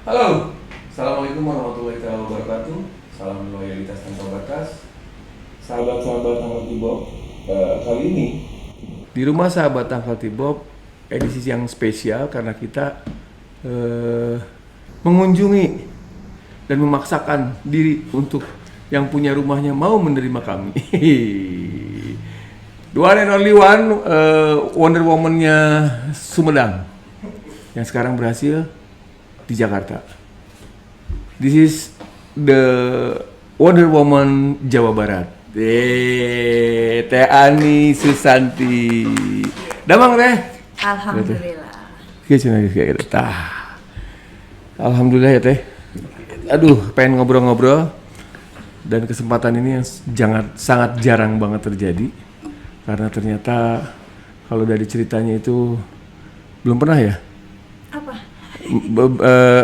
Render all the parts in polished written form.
Halo, Assalamualaikum warahmatullahi wabarakatuh. Salam loyalitas tanpa batas. Sahabat-sahabat Uncle Tibob, kali ini di rumah sahabat Uncle Tibob edisi yang spesial karena kita mengunjungi dan memaksakan diri untuk yang punya rumahnya mau menerima kami. The one and only one, Wonder Woman-nya Sumedang yang sekarang berhasil di Jakarta. This is the Wonder Woman Jawa Barat. Teh Ani Susanti. Damang teh. Alhamdulillah. Alhamdulillah ya teh. Aduh, pengen ngobrol-ngobrol dan kesempatan ini yang sangat jarang banget terjadi karena ternyata kalau dari ceritanya itu belum pernah ya. Apa?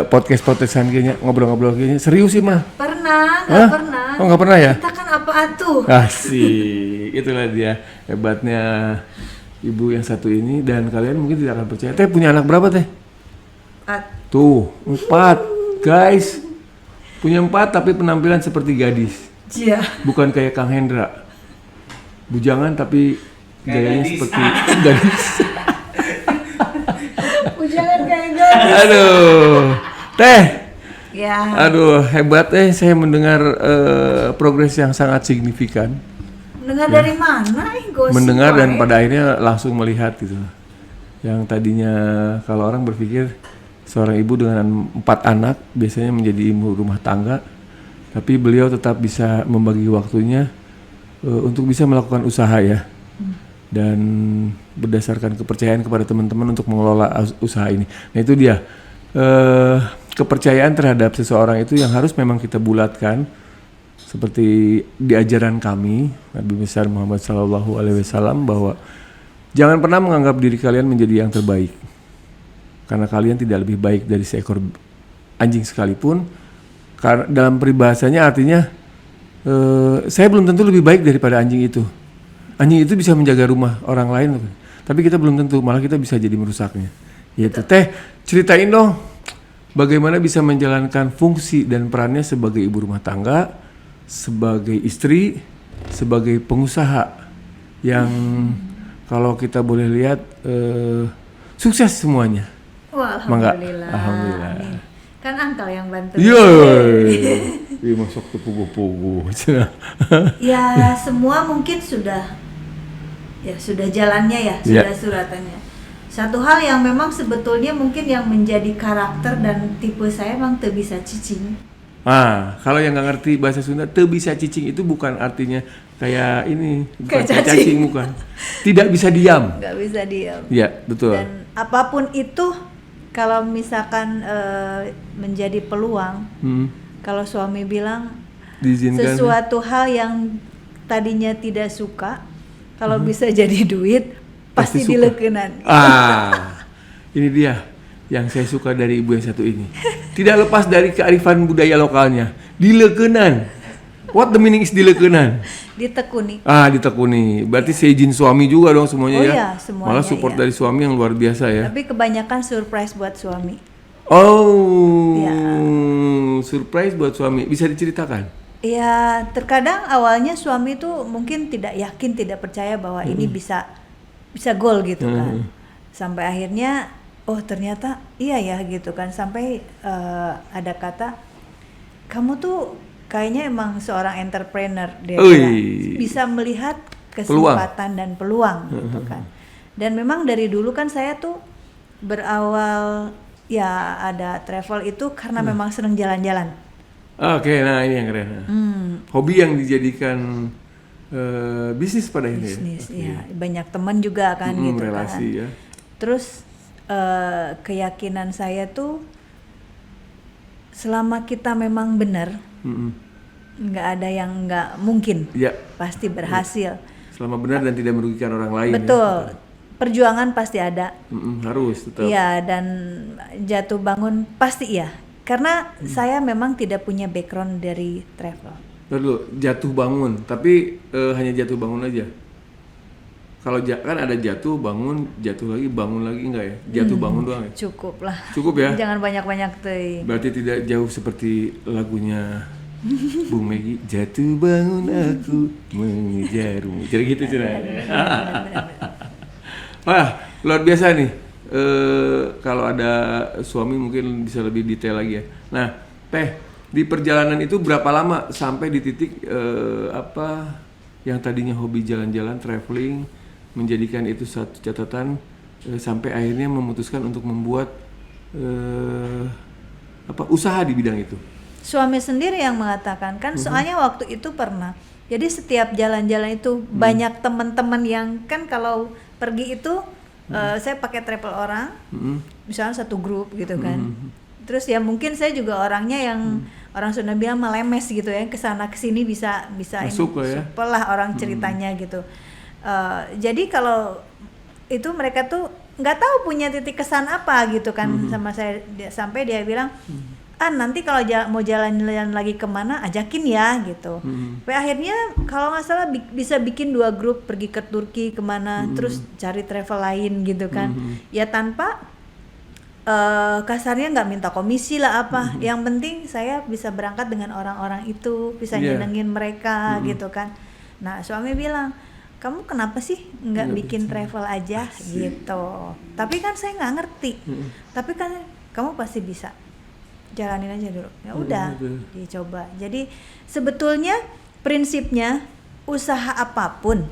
Podcast-podcastan kayaknya ngobrol-ngobrol kayaknya serius sih mah. Pernah, nggak pernah. Oh nggak pernah ya? Kita kan apaan tuh? Asik, itulah dia hebatnya ibu yang satu ini dan kalian mungkin tidak akan percaya. Teh punya anak berapa teh? Tuh 4 guys, punya 4 tapi penampilan seperti gadis. Iya. Bukan kayak Kang Hendra, bujangan tapi gayanya seperti gadis. Jangan kayak gadis. Aduh, teh. Ya. Aduh, hebat saya mendengar progres yang sangat signifikan. Mendengar dari mana? Gosip Mendengar dan wae. pada akhirnya langsung melihat gitu. Yang tadinya kalau orang berpikir seorang ibu dengan 4 anak biasanya menjadi ibu rumah tangga, tapi beliau tetap bisa membagi waktunya untuk bisa melakukan usaha ya. Dan berdasarkan kepercayaan kepada teman-teman untuk mengelola usaha ini. Nah itu dia kepercayaan terhadap seseorang itu yang harus memang kita bulatkan seperti di ajaran kami Nabi besar Muhammad SAW bahwa jangan pernah menganggap diri kalian menjadi yang terbaik karena kalian tidak lebih baik dari seekor anjing sekalipun. Karena dalam peribahasanya artinya saya belum tentu lebih baik daripada anjing itu. Anjing itu bisa menjaga rumah orang lain, tapi kita belum tentu, malah kita bisa jadi merusaknya. Yaitu teh, ceritain dong bagaimana bisa menjalankan fungsi dan perannya sebagai ibu rumah tangga, sebagai istri, sebagai pengusaha yang kalau kita boleh lihat sukses semuanya. Wah, alhamdulillah. Alhamdulillah. Amin. Kan Angkal yang bantu. Iya, masuk ke pugu-pugu. Ya, semua mungkin sudah jalannya ya, sudah suratannya. Satu hal yang memang sebetulnya mungkin yang menjadi karakter dan tipe saya memang teu bisa cicing. Kalau yang nggak ngerti bahasa Sunda, teu bisa cicing itu bukan artinya kayak ini, bukan Kayak cacing bukan. Tidak bisa diam. Nggak bisa diam. Iya, betul. Dan apapun itu, kalau misalkan menjadi peluang, kalau suami bilang Diizinkan. sesuatu hal yang tadinya tidak suka, kalau bisa jadi duit, pasti suka. dileukeunnan. Ini dia yang saya suka dari ibu yang satu ini. Tidak lepas dari kearifan budaya lokalnya. Dileukeunnan. What the meaning is dileukeunnan? Ditekuni. Ditekuni. Berarti seizin suami juga dong semuanya ya? Iya, semuanya. Malah support dari suami yang luar biasa ya. Tapi kebanyakan surprise buat suami. Oh, surprise buat suami. Bisa diceritakan? Ya, terkadang awalnya suami tuh mungkin tidak yakin, tidak percaya bahwa ini bisa goal gitu kan. Sampai akhirnya, oh ternyata iya ya gitu kan. Sampai ada kata, kamu tuh kayaknya emang seorang entrepreneur deh, bisa melihat kesempatan dan peluang gitu kan. Dan memang dari dulu kan saya tuh berawal ya ada travel itu karena memang seneng jalan-jalan. Oke, nah ini yang keren. Hobi yang dijadikan bisnis pada akhirnya. Bisnis, ya. Banyak teman juga kan gitu relasi, kan. Ya. Terus keyakinan saya tuh selama kita memang benar, nggak ada yang nggak mungkin, pasti berhasil. Selama benar dan tidak merugikan orang lain. Betul. Ya? Perjuangan pasti ada. Harus tetap. Iya, dan jatuh bangun pasti iya. Karena saya memang tidak punya background dari travel. Lalu jatuh bangun, tapi hanya jatuh bangun aja. kalau kan ada jatuh bangun, jatuh lagi bangun lagi, enggak ya? Jatuh bangun doang ya? Cukup lah. Cukup ya? Jangan banyak-banyak tuh. Berarti tidak jauh seperti lagunya Bung Megi, jatuh bangun aku mengejarmu. Jadi gitu ceritanya. Wah, luar biasa nih. Kalau ada suami mungkin bisa lebih detail lagi ya. Nah, Teh, di perjalanan itu berapa lama sampai di titik yang tadinya hobi jalan-jalan, traveling, menjadikan itu satu catatan sampai akhirnya memutuskan untuk membuat usaha di bidang itu. Suami sendiri yang mengatakan kan, soalnya waktu itu pernah. Jadi setiap jalan-jalan itu banyak teman-teman yang kan kalau pergi itu saya pakai travel orang, misalnya satu grup gitu kan. Terus ya mungkin saya juga orangnya yang orang Sunda bilang melemes gitu ya, kesana kesini bisa masuk ini, ya. Lah orang ceritanya gitu. Jadi kalau itu mereka tuh nggak tahu punya titik kesan apa gitu kan sama saya, sampai dia bilang nanti kalau mau jalan-jalan lagi kemana ajakin ya gitu. Sampai akhirnya kalau nggak salah bisa bikin 2 grup pergi ke Turki kemana, terus cari travel lain gitu kan. Ya tanpa kasarnya nggak minta komisi lah apa. Yang penting saya bisa berangkat dengan orang-orang itu, bisa nyenengin mereka gitu kan. Nah suami bilang, kamu kenapa sih nggak bikin travel aja gitu. Tapi kan saya nggak ngerti. Tapi kan kamu pasti bisa, jalanin aja dulu. Ya udah, dicoba. Jadi sebetulnya prinsipnya usaha apapun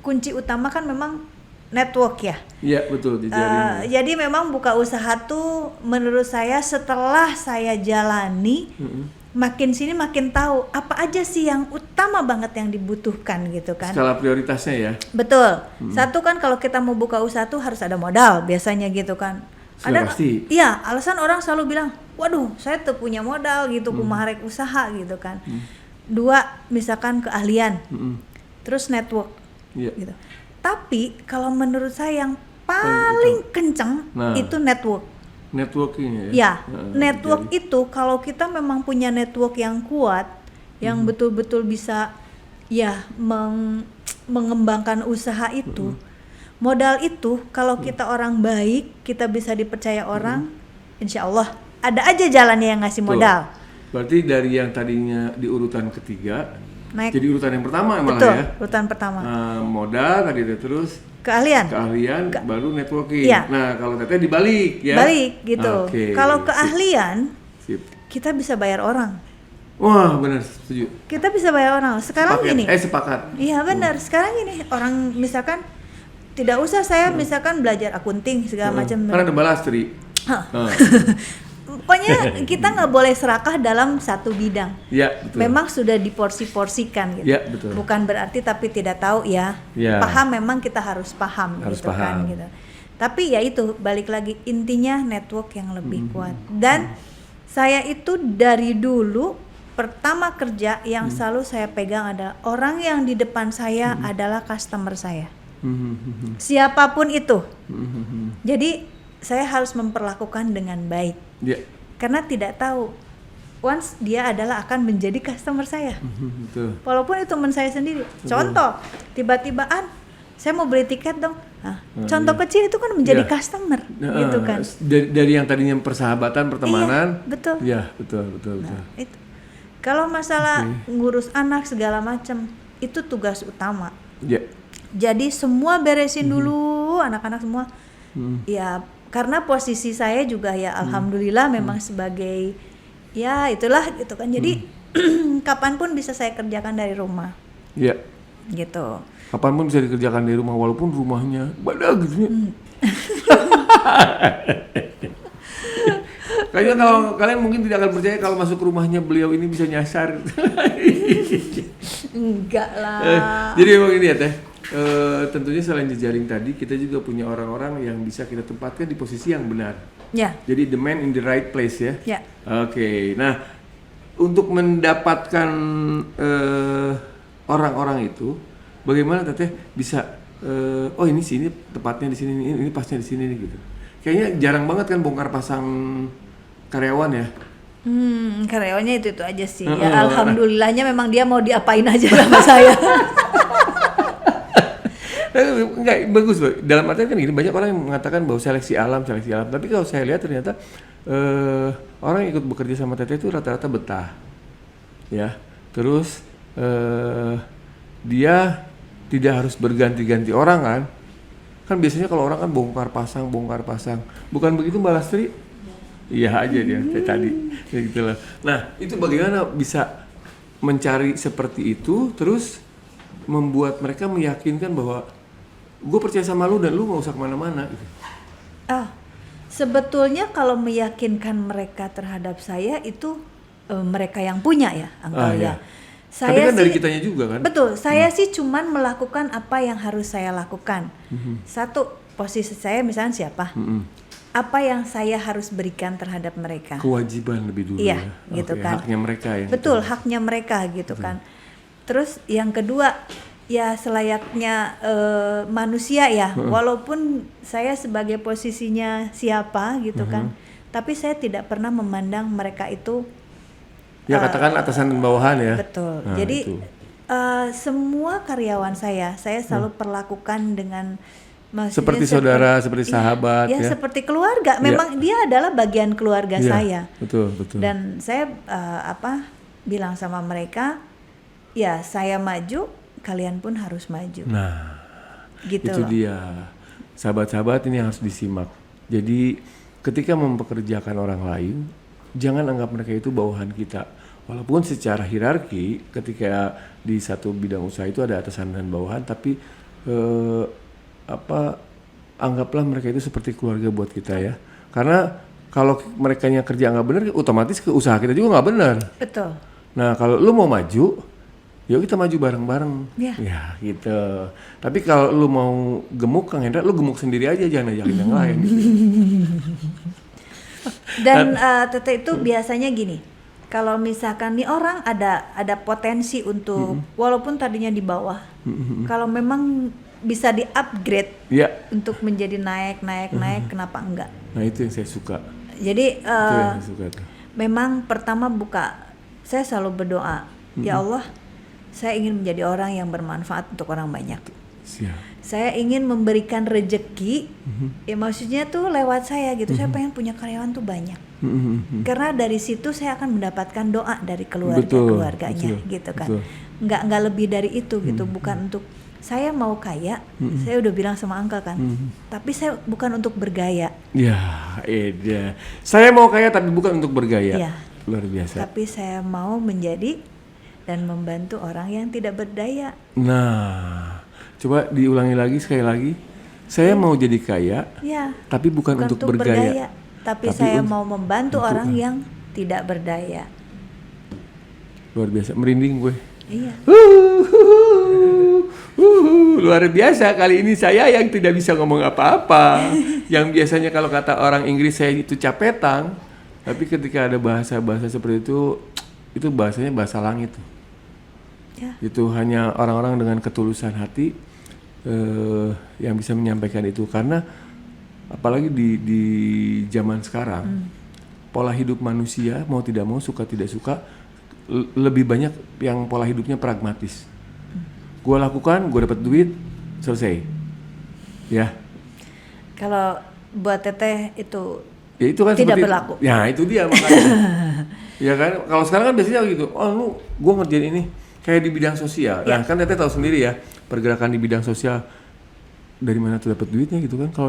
kunci utama kan memang network ya. Iya betul, dijalin. Jadi memang buka usaha tuh menurut saya setelah saya jalani makin sini makin tahu apa aja sih yang utama banget yang dibutuhkan gitu kan. Skala prioritasnya ya. Betul. Satu kan kalau kita mau buka usaha tuh harus ada modal biasanya gitu kan. Sudah pasti. Iya, alasan orang selalu bilang, waduh saya tuh punya modal gitu, kumaha rek usaha gitu kan. 2, misalkan keahlian, terus network gitu. Tapi kalau menurut saya yang paling kenceng itu network. Networking ya? Ya, network itu kalau kita memang punya network yang kuat, yang betul-betul bisa ya mengembangkan usaha itu, modal itu kalau kita orang baik, kita bisa dipercaya orang, insya Allah ada aja jalannya yang ngasih modal. Berarti dari yang tadinya di urutan ketiga, naik jadi urutan yang pertama malah. Betul, ya? urutan pertama. Modal tadi terus keahlian baru networking. Iya. Nah kalau teteh dibalik ya. Balik gitu. Okay. Kalau keahlian Sip. kita bisa bayar orang. Wah benar, setuju. Kita bisa bayar orang. Sekarang sepakat. gini. Sepakat. Iya benar. Sekarang gini orang misalkan tidak usah saya misalkan belajar akunting segala macam. Karena ada balastri. Pokoknya kita nggak boleh serakah dalam satu bidang. Ya, betul. Memang sudah diporsi-porsikan gitu. Ya, betul. Bukan berarti tapi tidak tahu ya. Paham memang kita harus paham gitu kan gitu. Tapi ya itu balik lagi intinya network yang lebih kuat. Dan saya itu dari dulu pertama kerja yang selalu saya pegang adalah orang yang di depan saya adalah customer saya. Siapapun itu. Jadi saya harus memperlakukan dengan baik. Karena tidak tahu once dia adalah akan menjadi customer saya. Betul. Walaupun itu teman saya sendiri. Contoh, tiba-tiba saya mau beli tiket dong. Contoh kecil itu kan menjadi customer gitu kan. Dari yang tadinya persahabatan, pertemanan. Iya, betul. Iya, betul. Itu. Kalau masalah ngurus anak segala macam, itu tugas utama. Jadi semua beresin dulu anak-anak semua. Ya karena posisi saya juga ya alhamdulillah memang sebagai ya itulah gitu kan. Jadi kapanpun bisa saya kerjakan dari rumah. Iya. Gitu. Kapanpun bisa dikerjakan dari rumah walaupun rumahnya badak gitu. Kayaknya kalau kalian mungkin tidak akan percaya kalau masuk rumahnya beliau ini bisa nyasar. Enggak lah. Jadi memang ini ya Teh. Tentunya selain jejaring tadi kita juga punya orang-orang yang bisa kita tempatkan di posisi yang benar. Ya. Jadi the man in the right place ya. Ya. Oke. Nah, untuk mendapatkan orang-orang itu, bagaimana Teteh bisa? Oh ini sini tepatnya di sini, ini pasnya di sini nih gitu. Kayaknya jarang banget kan bongkar pasang karyawan ya. Karyawannya itu aja sih. Ya alhamdulillahnya memang dia mau diapain aja sama saya. Enggak, bagus loh. Dalam artian kan gini, banyak orang yang mengatakan bahwa seleksi alam. Tapi kalau saya lihat ternyata orang yang ikut bekerja sama Teteh itu rata-rata betah. Ya. Terus dia tidak harus berganti-ganti orang kan. Kan biasanya kalau orang kan bongkar pasang. Bukan begitu Mbak Lastri? Iya aja dia kayak tadi. Kayak gitu lah. Nah, itu bagaimana bisa mencari seperti itu terus membuat mereka meyakinkan bahwa gue percaya sama lu dan lu gak usah kemana-mana gitu. Sebetulnya kalau meyakinkan mereka terhadap saya itu mereka yang punya ya, Uncle ya. Tapi kan dari kitanya juga kan. Betul, saya sih cuman melakukan apa yang harus saya lakukan. Satu, posisi saya misalnya siapa? Apa yang saya harus berikan terhadap mereka? Kewajiban lebih dulu iya, ya. Gitu kan. Haknya mereka ya. Betul, haknya mereka gitu kan. Terus yang kedua, ya selayaknya manusia ya, walaupun saya sebagai posisinya siapa gitu kan, tapi saya tidak pernah memandang mereka itu ya katakan atasan dan bawahan ya. Betul. Jadi semua karyawan saya selalu perlakukan dengan seperti saudara, seperti sahabat ya. Seperti keluarga. Memang dia adalah bagian keluarga saya. Betul. Dan saya bilang sama mereka, ya saya maju, kalian pun harus maju. Nah, gitu itu loh. dia. Sahabat-sahabat ini harus disimak. Jadi ketika mempekerjakan orang lain, jangan anggap mereka itu bawahan kita. Walaupun secara hierarki ketika di satu bidang usaha itu ada atasan dan bawahan, tapi anggaplah mereka itu seperti keluarga buat kita ya. Karena kalau mereka yang kerja nggak benar, otomatis ke usaha kita juga nggak benar. Betul. Nah kalau lu mau maju, yuk kita maju bareng-bareng. Ya gitu. Tapi kalau lu mau gemuk Kang Hendra, lu gemuk sendiri aja, jangan ajakin yang lain. Gitu. Dan Teteh itu biasanya gini, kalau misalkan nih orang ada potensi untuk walaupun tadinya di bawah, kalau memang bisa di upgrade untuk menjadi naik, kenapa enggak? Nah itu yang saya suka. Jadi memang pertama saya selalu berdoa, ya Allah, saya ingin menjadi orang yang bermanfaat untuk orang banyak. Siap. Saya ingin memberikan rejeki, ya maksudnya tuh lewat saya gitu. Saya pengen punya karyawan tuh banyak. Karena dari situ saya akan mendapatkan doa dari keluarganya, gitu kan. Nggak lebih dari itu gitu, bukan untuk saya mau kaya. Saya udah bilang sama Uncle kan, tapi saya bukan untuk bergaya. Ya, saya mau kaya tapi bukan untuk bergaya. Ya. Luar biasa. Tapi saya mau menjadi dan membantu orang yang tidak berdaya. Nah, coba diulangi lagi sekali lagi. Saya mau jadi kaya, tapi bukan untuk bergaya. Tapi saya mau membantu orang yang tidak berdaya. Luar biasa, merinding gue. Iya. Luar biasa, kali ini saya yang tidak bisa ngomong apa-apa. Yang biasanya kalau kata orang Inggris saya itu capetang, tapi ketika ada bahasa-bahasa seperti itu bahasanya bahasa langit. Itu hanya orang-orang dengan ketulusan hati yang bisa menyampaikan itu. Karena apalagi di zaman sekarang, pola hidup manusia mau tidak mau, suka tidak suka, lebih banyak yang pola hidupnya pragmatis. Gue lakukan, gue dapat duit, selesai. Ya. Kalau buat Teteh itu, ya itu kan tidak seperti, berlaku. Ya itu dia makanya. Ya kan, kalau sekarang kan biasanya gitu. Oh gue ngerjain ini kayak di bidang sosial. Nah kan Teteh tahu sendiri ya, pergerakan di bidang sosial dari mana tuh dapat duitnya gitu kan? Kalau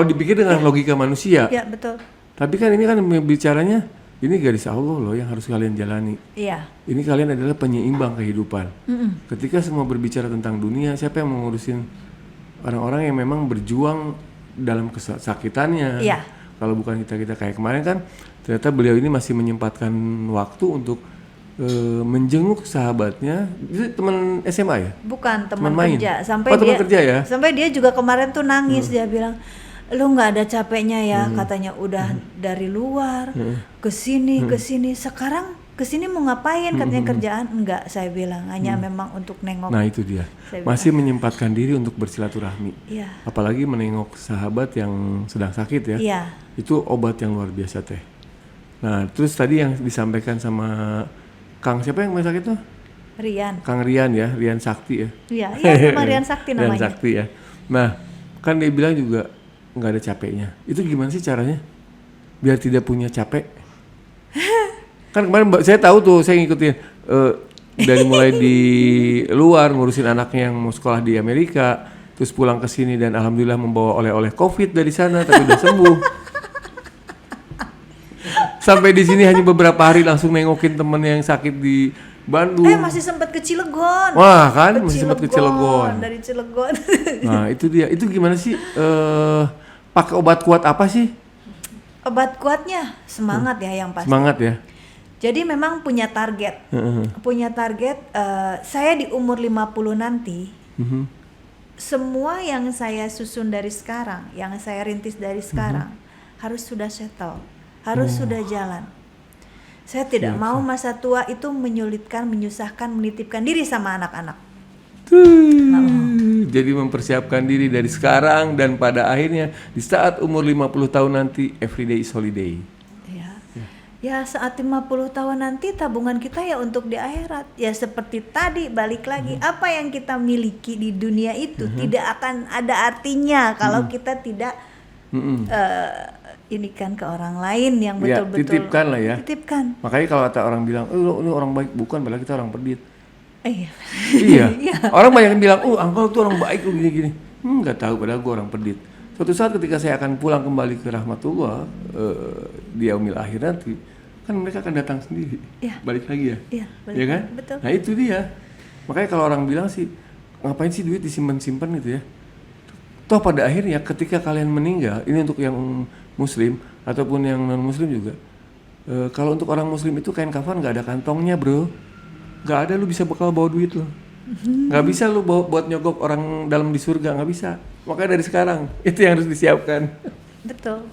dipikir dengan logika manusia. Ya betul. Tapi kan ini kan bicaranya, ini garis Allah loh yang harus kalian jalani. Iya. Ini kalian adalah penyeimbang kehidupan. Ketika semua berbicara tentang dunia, siapa yang mengurusin orang-orang yang memang berjuang dalam kesakitannya? Iya. Kalau bukan kita kayak kemarin kan, ternyata beliau ini masih menyempatkan waktu untuk menjenguk sahabatnya. Itu teman SMA ya? Bukan, teman Oh, kerja. teman kerja ya? Sampai dia juga kemarin tuh nangis, dia bilang, lu nggak ada capeknya ya, katanya udah dari luar kesini sekarang kesini mau ngapain, katanya kerjaan enggak, saya bilang hanya memang untuk nengok. Nah itu dia, masih menyempatkan diri untuk bersilaturahmi. Apalagi menengok sahabat yang sedang sakit ya. Itu obat yang luar biasa Teh. Nah terus tadi yang disampaikan sama Kang siapa yang sakit tuh? Kang Rian ya, Rian Sakti ya. Iya, iya nama Rian Sakti Rian namanya. Sakti ya. Nah, kan dia bilang juga nggak ada capeknya. Itu gimana sih caranya? Biar tidak punya capek. Kan kemarin saya tahu tuh, saya ngikutin dari mulai di luar ngurusin anaknya yang mau sekolah di Amerika, terus pulang ke sini dan alhamdulillah membawa oleh-oleh COVID dari sana, tapi udah sembuh. Sampai di sini hanya beberapa hari langsung nengokin temen yang sakit di Bandung. Masih sempat ke Cilegon. Wah kan, masih sempat ke Cilegon. Dari Cilegon. Nah itu dia, itu gimana sih? Pakai obat kuat apa sih? Obat kuatnya semangat ya yang pasti. Semangat ya. Jadi memang punya target. Punya target, saya di umur 50 nanti, semua yang saya susun dari sekarang, yang saya rintis dari sekarang, harus sudah settle, harus sudah jalan. Saya tidak mau masa tua itu menyulitkan, menyusahkan, menitipkan diri sama anak-anak. Jadi mempersiapkan diri dari sekarang dan pada akhirnya di saat umur 50 tahun nanti everyday is holiday. Ya saat 50 tahun nanti tabungan kita ya untuk di akhirat. Ya seperti tadi balik lagi, apa yang kita miliki di dunia itu tidak akan ada artinya kalau kita tidak ini kan ke orang lain yang betul-betul titipkan lah ya. Titipkan. Makanya kalau ada orang bilang, ini orang baik, bukan, padahal kita orang pedit. Iya. Orang banyak yang bilang, Uncle tuh orang baik gini-gini. Nggak tahu, padahal gue orang pedit. Suatu saat ketika saya akan pulang kembali ke rahmatullah di yaumil akhir nanti, kan mereka akan datang sendiri, balik lagi ya. Iya, ya kan? Betul. Nah itu dia. Makanya kalau orang bilang sih, ngapain sih duit disimpan-simpan gitu ya? Toh pada akhirnya ketika kalian meninggal, ini untuk yang muslim ataupun yang non muslim juga. Kalau untuk orang muslim itu kain kafan nggak ada kantongnya bro, nggak ada, lu bisa bakal bawa duit lo, nggak bisa lu bawa buat nyogok orang dalam di surga, nggak bisa. Makanya dari sekarang itu yang harus disiapkan. Betul.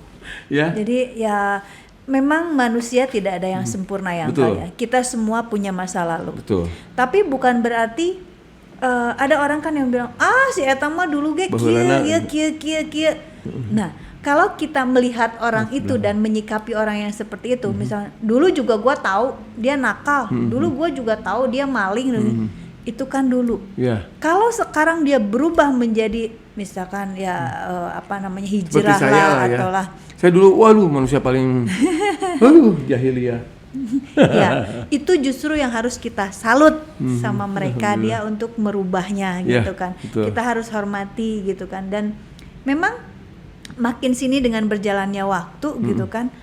Ya. Jadi ya memang manusia tidak ada yang sempurna ya, ya. Kita semua punya masa lalu. Betul. Tapi bukan berarti ada orang kan yang bilang si eta mah dulu ge kieu. Nah, kalau kita melihat orang itu dan menyikapi orang yang seperti itu, misalnya dulu juga gua tahu dia nakal, dulu gua juga tahu dia maling, itu kan dulu. Kalau sekarang dia berubah menjadi misalkan hijrah lah atau lah. Saya dulu, manusia paling jahiliyah. Ya, itu justru yang harus kita salut sama mereka, dia untuk merubahnya gitu kan. Betul. Kita harus hormati gitu kan. Dan memang makin sini dengan berjalannya waktu gitu kan,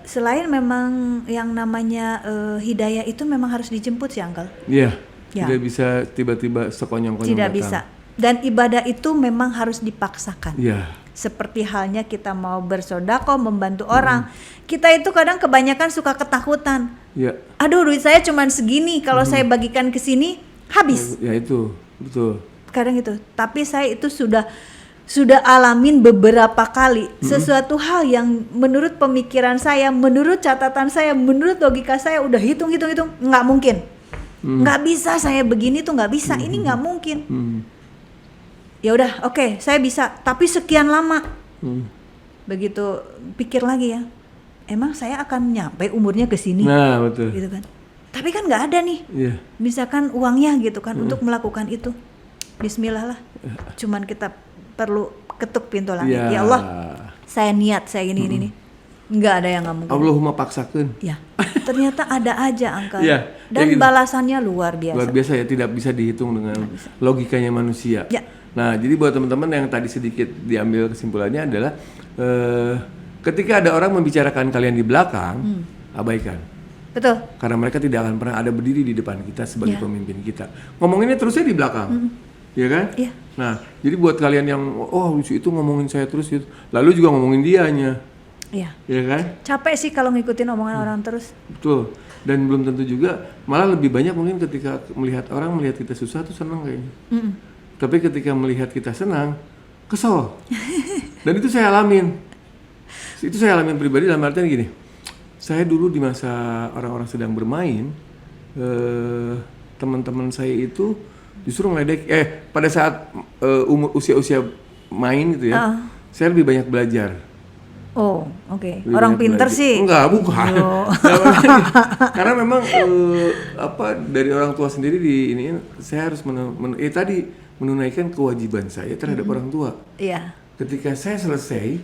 selain memang yang namanya hidayah itu memang harus dijemput sih Uncle. Iya. Tidak bisa tiba-tiba sekonyong-konyong. Tidak bisa. Dan ibadah itu memang harus dipaksakan. Iya. Seperti halnya kita mau bersedekah, membantu orang, kita itu kadang kebanyakan suka ketakutan. Aduh, duit saya cuma segini, kalau saya bagikan ke sini habis. Ya itu, betul. Kadang itu. Tapi saya itu sudah alamin beberapa kali sesuatu hal yang menurut pemikiran saya, menurut catatan saya, menurut logika saya udah hitung, nggak mungkin. Nggak bisa saya begini tuh, nggak bisa. Ini nggak mungkin. Ya udah, oke, saya bisa, tapi sekian lama. Begitu pikir lagi ya, emang saya akan nyampe umurnya ke sini. Nah, betul. Gitu kan. Tapi kan nggak ada nih. Misalkan uangnya gitu kan untuk melakukan itu. Bismillah lah. Cuman kita perlu ketuk pintu langit. Ya Allah, saya niat saya ini. Nggak ada yang nggak mungkin. Allahumma paksakeun. Ya, ternyata ada aja Angka. Dan gitu. Balasannya luar biasa. Luar biasa ya, tidak bisa dihitung dengan logikanya manusia. Nah, jadi buat teman-teman yang tadi sedikit diambil kesimpulannya adalah ketika ada orang membicarakan kalian di belakang, abaikan. Betul. Karena mereka tidak akan pernah ada berdiri di depan kita sebagai pemimpin kita. Ngomonginnya terusnya di belakang. Ya kan? Nah, jadi buat kalian yang lucu itu ngomongin saya terus gitu, lalu juga ngomongin dianya. Ya kan? Capek sih kalau ngikutin omongan orang terus. Betul. Dan belum tentu juga, malah lebih banyak mungkin ketika melihat orang melihat kita susah tuh senang kayaknya. Tapi ketika melihat kita senang, kesel. Dan itu saya alamin. Itu saya alamin pribadi dalam artian gini. Saya dulu di masa orang-orang sedang bermain, teman-teman saya itu justru ngeledek. Pada saat usia-usia main gitu ya, saya lebih banyak belajar. Oh, oke. Lebih Orang banyak pinter belajar. sih. Enggak, bukan. Yo. Nggak, makanya. Karena memang dari orang tua sendiri di ini saya harus tadi menunaikan kewajiban saya terhadap orang tua. Iya. Ketika saya selesai,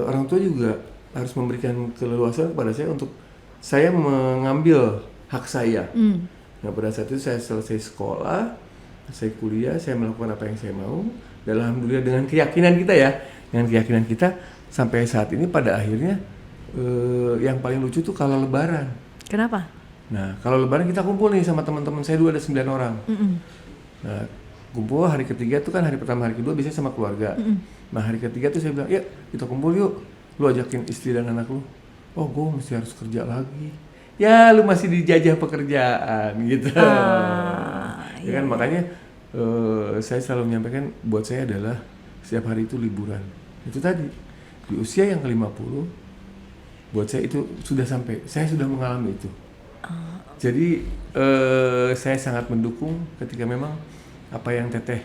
orang tua juga harus memberikan keleluasan kepada saya untuk saya mengambil hak saya. Nah, pada saat itu saya selesai sekolah, saya kuliah, saya melakukan apa yang saya mau. Dan alhamdulillah dengan keyakinan kita sampai saat ini pada akhirnya yang paling lucu tuh kalau Lebaran. Kenapa? Nah, kalau Lebaran kita kumpul nih sama teman-teman saya dulu ada 9 orang. Nah, kumpul hari ketiga tuh kan hari pertama, hari kedua biasanya sama keluarga. Nah, hari ketiga tuh saya bilang, ya kita kumpul yuk. Lu ajakin istri dan anak lu. Oh, gue mesti harus kerja lagi. Ya, lu masih dijajah pekerjaan gitu. Ya kan, makanya saya selalu menyampaikan buat saya adalah setiap hari itu liburan. Itu tadi, di usia yang ke-50, buat saya itu sudah sampai, saya sudah mengalami itu. Jadi saya sangat mendukung ketika memang apa yang Teteh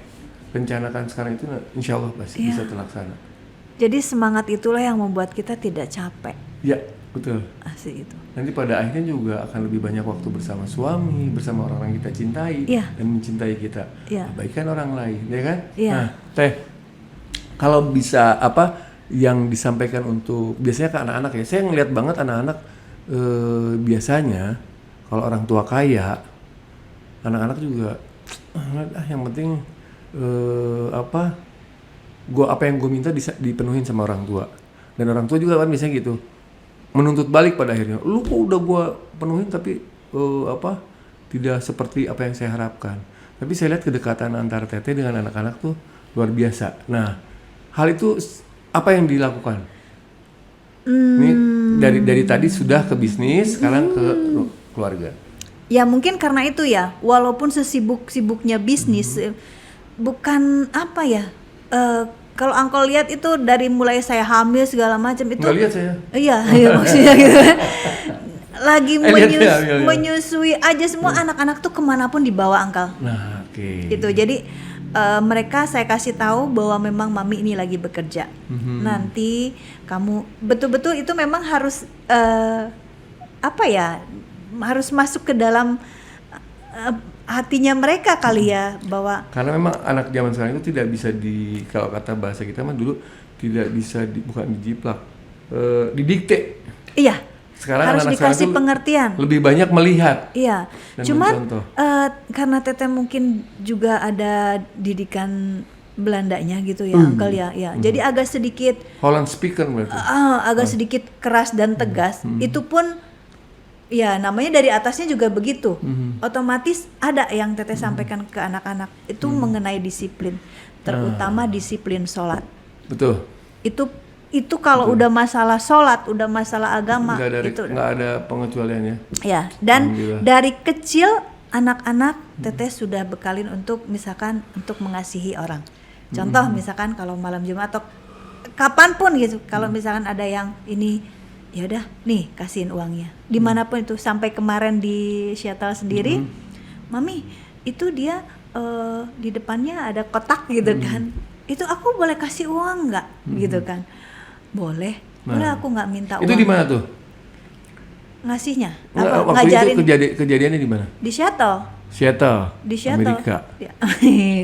rencanakan sekarang itu insya Allah pasti bisa terlaksana. Jadi semangat itulah yang membuat kita tidak capek. Ya, betul. Asik itu. Nanti pada akhirnya juga akan lebih banyak waktu bersama suami, bersama orang yang kita cintai dan mencintai kita. Abaikan orang lain, ya kan? Nah, Teh, kalau bisa apa yang disampaikan untuk biasanya ke anak-anak ya, saya ngeliat banget anak-anak biasanya kalau orang tua kaya, anak-anak juga yang penting apa yang gue minta dipenuhin sama orang tua, dan orang tua juga kan biasanya gitu menuntut balik pada akhirnya, lu kok udah gue penuhin tapi tidak seperti apa yang saya harapkan. Tapi saya lihat kedekatan antara Teteh dengan anak-anak tuh luar biasa. Nah, hal itu apa yang dilakukan? Ini dari tadi sudah ke bisnis, sekarang ke keluarga. Ya mungkin karena itu ya, walaupun sesibuk-sibuknya bisnis, bukan apa ya, kalau Angkol lihat itu dari mulai saya hamil segala macam itu. Nggak lihat saya. Iya maksudnya gitu. Lagi menyusui aja semua anak-anak tuh kemanapun dibawa Angkal. Nah, oke. Gitu, jadi mereka saya kasih tahu bahwa memang mami ini lagi bekerja. Nanti kamu betul-betul itu memang harus harus masuk ke dalam hatinya mereka kali ya, bahwa karena memang anak zaman sekarang itu tidak bisa kalau kata bahasa kita mah dulu tidak bisa bukan dijiplak, didikte. Iya. Sekarang harus anak dikasih pengertian. Lebih banyak melihat. Iya. Cuman karena Teteh mungkin juga ada didikan Belandanya gitu ya, Uncle ya. Jadi agak sedikit Holland speaker berarti. Agak sedikit keras dan tegas. Itu pun ya namanya dari atasnya juga begitu. Otomatis ada yang Teteh sampaikan ke anak-anak itu mengenai disiplin, terutama disiplin sholat. Betul. Itu kalau udah masalah sholat, udah masalah agama, nggak ada pengecualiannya. Ya, dan dari kecil anak-anak Teteh sudah bekalin untuk misalkan untuk mengasihi orang. Contoh misalkan kalau malam Jumat atau kapanpun gitu, kalau misalkan ada yang ini, ya udah nih kasihin uangnya. Dimanapun itu, sampai kemarin di Seattle sendiri, mami itu dia di depannya ada kotak gitu kan. Itu aku boleh kasih uang nggak? Gitu kan. Boleh aku nggak minta uang. Itu di mana tuh? Ngasihnya? Waktu ngajarin. Itu kejadiannya di mana? Di Seattle. Di Seattle. Amerika.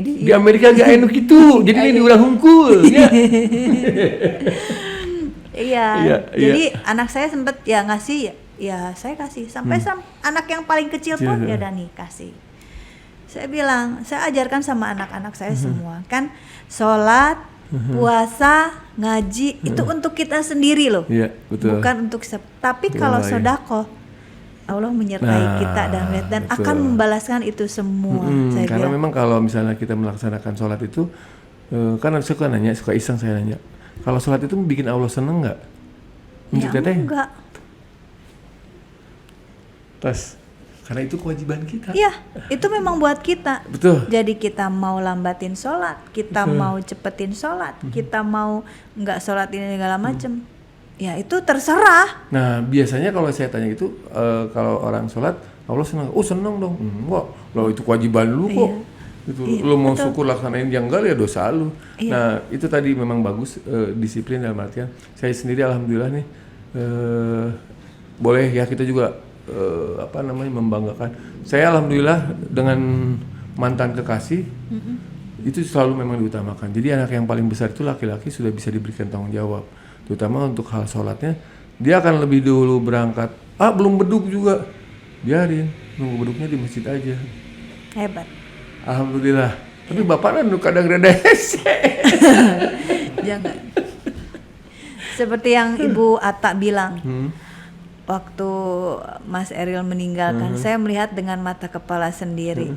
Di Amerika gak enak gitu. Jadi ini diulang hungkul. Iya. Jadi anak saya sempet ya ngasih, ya saya kasih. Sampai anak yang paling kecil pun ya udah nih kasih. Saya bilang, saya ajarkan sama anak-anak saya semua kan, sholat, puasa, ngaji itu untuk kita sendiri loh. Iya, betul. Bukan untuk tapi kalau sedekah Allah menyertai kita dan akan membalaskan itu semua. Karena memang kalau misalnya kita melaksanakan sholat itu, kan suka iseng saya nanya, kalau sholat itu bikin Allah seneng nggak? Ya enggak. Karena itu kewajiban kita. Iya, itu memang buat kita. Betul. Jadi kita mau lambatin sholat, kita mau cepetin sholat, kita mau nggak sholat ini segala macem. Ya itu terserah. Nah biasanya kalau saya tanya itu, kalau orang sholat Allah senang, senang dong. Enggak, loh itu kewajiban lu kok. Itu Iya, lu mau betul. syukur laksanain, yang enggak ya dosa lu. Iya. Nah itu tadi memang bagus, disiplin dalam artian saya sendiri alhamdulillah nih boleh ya kita juga membanggakan. Saya alhamdulillah dengan mantan kekasih itu selalu memang diutamakan. Jadi anak yang paling besar itu laki-laki sudah bisa diberikan tanggung jawab, terutama untuk hal sholatnya. Dia akan lebih dulu berangkat. Belum beduk juga, biarin nunggu beduknya di masjid aja. Hebat. Alhamdulillah. Tapi bapak kan kadang rese. Jangan. Seperti yang Ibu Atta bilang, waktu Mas Eril meninggalkan, saya melihat dengan mata kepala sendiri.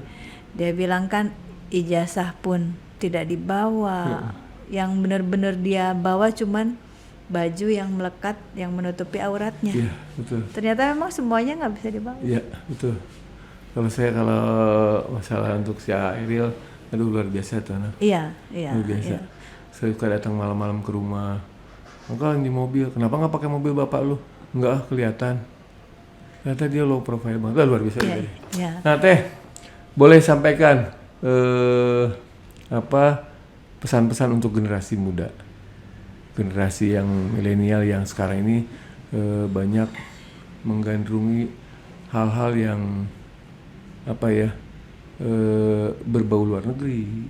Dia bilang kan ijazah pun tidak dibawa. Yang benar-benar dia bawa cuman baju yang melekat, yang menutupi auratnya. Iya, betul. Ternyata memang semuanya nggak bisa dibawa. Iya, betul. Kalau masalah untuk si Eril, aduh luar biasa tuh anak. Iya. Luar biasa. Iya. Saya suka datang malam-malam ke rumah. Enggak di mobil. Kenapa nggak pakai mobil bapak lu? Enggak, kelihatan. Ternyata dia low profile banget. Luar biasa. Iya, dia. iya. Nah Teh, boleh sampaikan pesan-pesan untuk generasi muda, generasi yang milenial yang sekarang ini banyak menggandrungi hal-hal yang berbau luar negeri,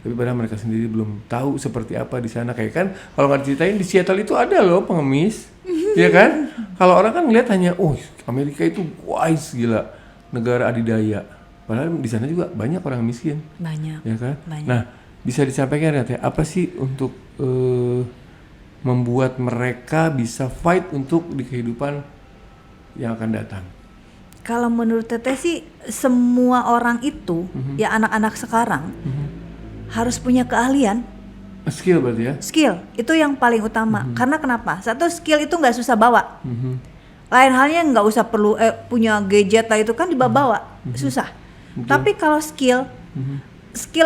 tapi padahal mereka sendiri belum tahu seperti apa di sana. Kayak kan kalau nggak diceritain di Seattle itu ada loh pengemis, ya kan? Kalau orang kan ngeliat hanya, Amerika itu wise gila, negara adidaya. Padahal di sana juga banyak orang miskin, Banyak. ya kan? Banyak. Nah, bisa disampaikan ya Teh, apa sih untuk membuat mereka bisa fight untuk di kehidupan yang akan datang? Kalau menurut Teteh sih semua orang itu, ya anak-anak sekarang harus punya keahlian, Skill berarti ya? skill itu yang paling utama. Karena kenapa? Satu, skill itu nggak susah bawa. Lain halnya nggak usah perlu punya gadget lah, itu kan dibawa-bawa, susah. Tapi kalau skill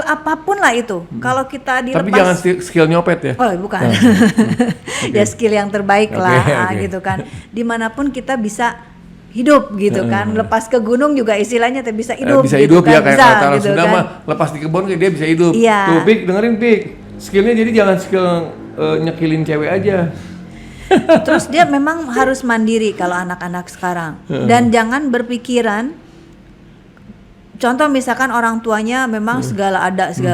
apapun lah itu, kalau kita dilepas. Tapi jangan skill nyopet ya? Oh bukan, ya skill yang terbaik lah gitu kan. Dimanapun kita bisa hidup gitu kan. Lepas ke gunung juga istilahnya bisa hidup. Bisa gitu hidup kan. ya, kayak Bisa, kata orang gitu Sunda kan. mah lepas di kebun kayak dia bisa hidup. Iya. Tuh Pik, dengerin Pik. Skillnya jadi jangan skill nyekilin cewek aja. Terus dia memang harus mandiri kalau anak-anak sekarang. Dan jangan berpikiran, contoh misalkan orang tuanya memang segala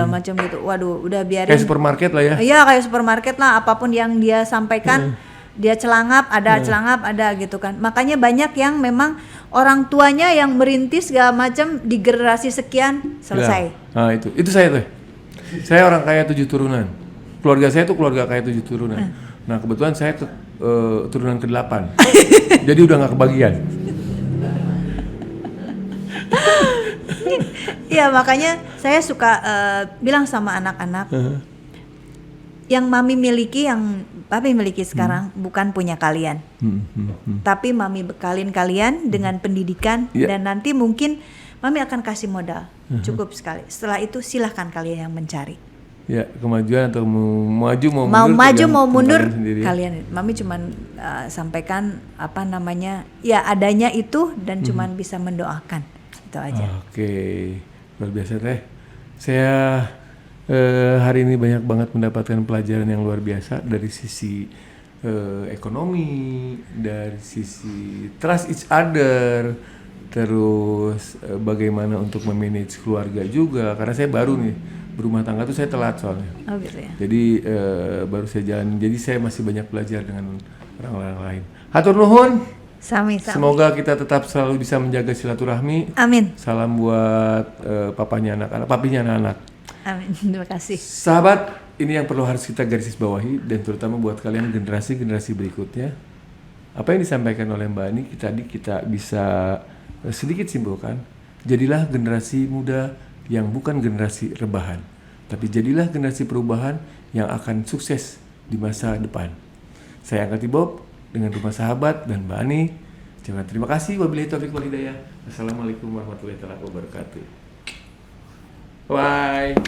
macam gitu. Waduh, udah biarin. Kayak supermarket lah ya. Iya, kayak supermarket lah, apapun yang dia sampaikan, dia celangap ada gitu kan. Makanya banyak yang memang orang tuanya yang merintis segala macam di generasi sekian selesai. Ya. Nah itu saya tuh. Saya orang kaya 7 turunan. Keluarga saya tuh keluarga kaya 7 turunan. Nah kebetulan saya turunan ke-8. Jadi udah nggak kebagian. Iya, makanya saya suka bilang sama anak-anak, yang mami miliki, yang papi miliki sekarang bukan punya kalian. Tapi mami bekalin kalian dengan pendidikan, dan nanti mungkin mami akan kasih modal cukup sekali. Setelah itu silahkan kalian yang mencari. Ya, kemajuan atau mau mundur kalian. Mami cuman sampaikan ya adanya itu, dan cuman bisa mendoakan itu aja. Oke, luar biasa Teh. Saya hari ini banyak banget mendapatkan pelajaran yang luar biasa dari sisi ekonomi, dari sisi trust each other, terus bagaimana untuk memanage keluarga juga. Karena saya baru nih berumah tangga tuh, saya telat soalnya. Oh gitu ya. Jadi baru saya jalan. Jadi saya masih banyak belajar dengan orang-orang lain. Hatur nuhun. Sami. Semoga kita tetap selalu bisa menjaga silaturahmi. Amin. Salam buat papinya anak-anak. Amin. Terima kasih. Sahabat, ini yang perlu harus kita garis bawahi, dan terutama buat kalian generasi berikutnya. Apa yang disampaikan oleh Mbak Ani tadi kita bisa sedikit simpulkan. Jadilah generasi muda yang bukan generasi rebahan, tapi jadilah generasi perubahan yang akan sukses di masa depan. Saya Angkati Bob dengan Rumah Sahabat dan Mbak Ani. Terima kasih. Wabillahi taufiq wal hidayah. Assalamualaikum warahmatullahi wabarakatuh. Bye.